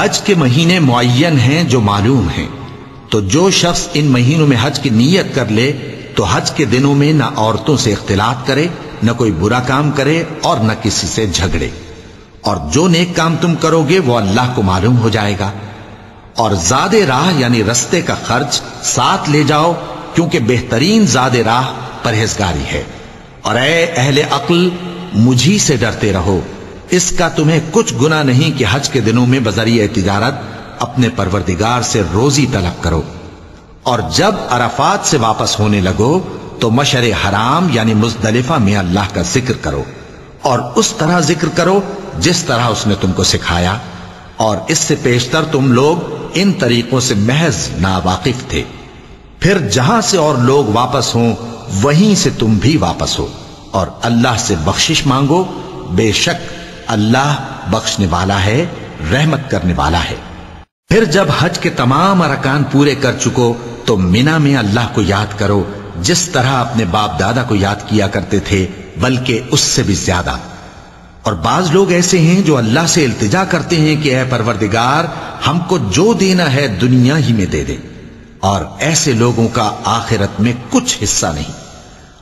حج کے مہینے معین ہیں جو معلوم ہیں، تو جو شخص ان مہینوں میں حج کی نیت کر لے تو حج کے دنوں میں نہ عورتوں سے اختلاط کرے، نہ کوئی برا کام کرے اور نہ کسی سے جھگڑے، اور جو نیک کام تم کرو گے وہ اللہ کو معلوم ہو جائے گا۔ اور زاد راہ یعنی رستے کا خرچ ساتھ لے جاؤ، کیونکہ بہترین زاد راہ پرہیزگاری ہے۔ اور اے اہل عقل، مجھی سے ڈرتے رہو، اس کا تمہیں کچھ گناہ نہیں کہ حج کے دنوں میں بذریعہ تجارت اپنے پروردگار سے روزی طلب کرو۔ اور جب عرفات سے واپس ہونے لگو تو مشعر حرام یعنی مزدلفہ میں اللہ کا ذکر کرو، اور اس طرح ذکر کرو جس طرح اس نے تم کو سکھایا، اور اس سے پیشتر تم لوگ ان طریقوں سے محض ناواقف تھے۔ پھر جہاں سے اور لوگ واپس ہوں وہیں سے تم بھی واپس ہو، اور اللہ سے بخشش مانگو، بے شک اللہ بخشنے والا ہے، رحمت کرنے والا ہے۔ پھر جب حج کے تمام ارکان پورے کر چکو تو مینا میں اللہ کو یاد کرو جس طرح اپنے باپ دادا کو یاد کیا کرتے تھے، بلکہ اس سے بھی زیادہ۔ اور بعض لوگ ایسے ہیں جو اللہ سے التجا کرتے ہیں کہ اے پروردگار، ہم کو جو دینا ہے دنیا ہی میں دے دے، اور ایسے لوگوں کا آخرت میں کچھ حصہ نہیں۔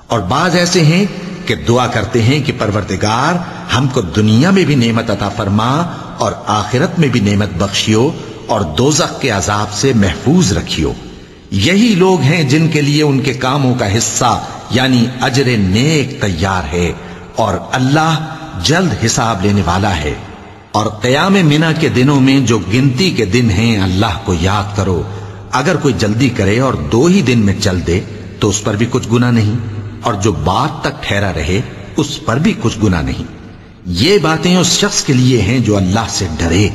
اور بعض ایسے ہیں کہ دعا کرتے ہیں کہ پروردگار ہم کو دنیا میں بھی نعمت عطا فرما اور آخرت میں بھی نعمت بخشیو اور دوزخ کے عذاب سے محفوظ رکھیو۔ یہی لوگ ہیں جن کے لیے ان کے کاموں کا حصہ یعنی اجر نیک تیار ہے، اور اللہ جلد حساب لینے والا ہے۔ اور قیام منی کے دنوں میں جو گنتی کے دن ہیں اللہ کو یاد کرو، اگر کوئی جلدی کرے اور 2 ہی دن میں چل دے تو اس پر بھی کچھ گناہ نہیں، اور جو بعد تک ٹھہرا رہے اس پر بھی کچھ گناہ نہیں۔ یہ باتیں اس شخص کے لیے ہیں جو اللہ سے ڈرے،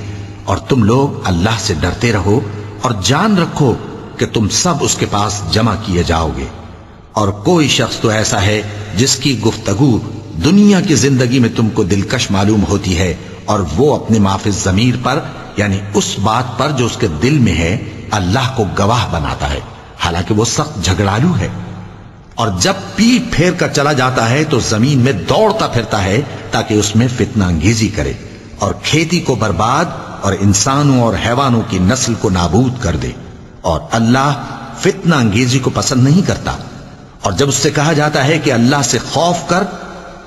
اور تم لوگ اللہ سے ڈرتے رہو اور جان رکھو کہ تم سب اس کے پاس جمع کیے جاؤ گے۔ اور کوئی شخص تو ایسا ہے جس کی گفتگو دنیا کی زندگی میں تم کو دلکش معلوم ہوتی ہے، اور وہ اپنے معافی ضمیر پر یعنی اس بات پر جو اس کے دل میں ہے اللہ کو گواہ بناتا ہے، حالانکہ وہ سخت جھگڑالو ہے۔ اور جب پیٹ پھیر کر چلا جاتا ہے تو زمین میں دوڑتا پھرتا ہے تاکہ اس میں فتنہ انگیزی کرے اور کھیتی کو برباد اور انسانوں اور حیوانوں کی نسل کو نابود کر دے، اور اللہ فتنہ انگیزی کو پسند نہیں کرتا۔ اور جب اس سے کہا جاتا ہے کہ اللہ سے خوف کر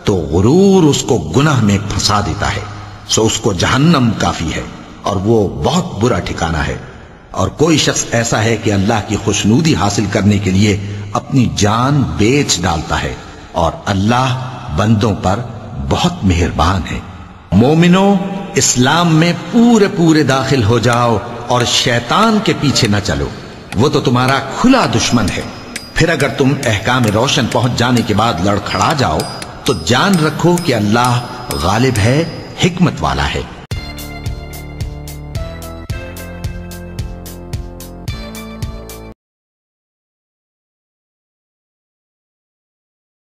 تو غرور اس کو گناہ میں پھنسا دیتا ہے، سو اس کو جہنم کافی ہے اور وہ بہت برا ٹھکانہ ہے۔ اور کوئی شخص ایسا ہے کہ اللہ کی خوشنودی حاصل کرنے کے لیے اپنی جان بیچ ڈالتا ہے، اور اللہ بندوں پر بہت مہربان ہے۔ مومنو، اسلام میں پورے داخل ہو جاؤ اور شیطان کے پیچھے نہ چلو، وہ تو تمہارا کھلا دشمن ہے۔ پھر اگر تم احکام روشن پہنچ جانے کے بعد لڑکھڑا جاؤ تو جان رکھو کہ اللہ غالب ہے، حکمت والا ہے۔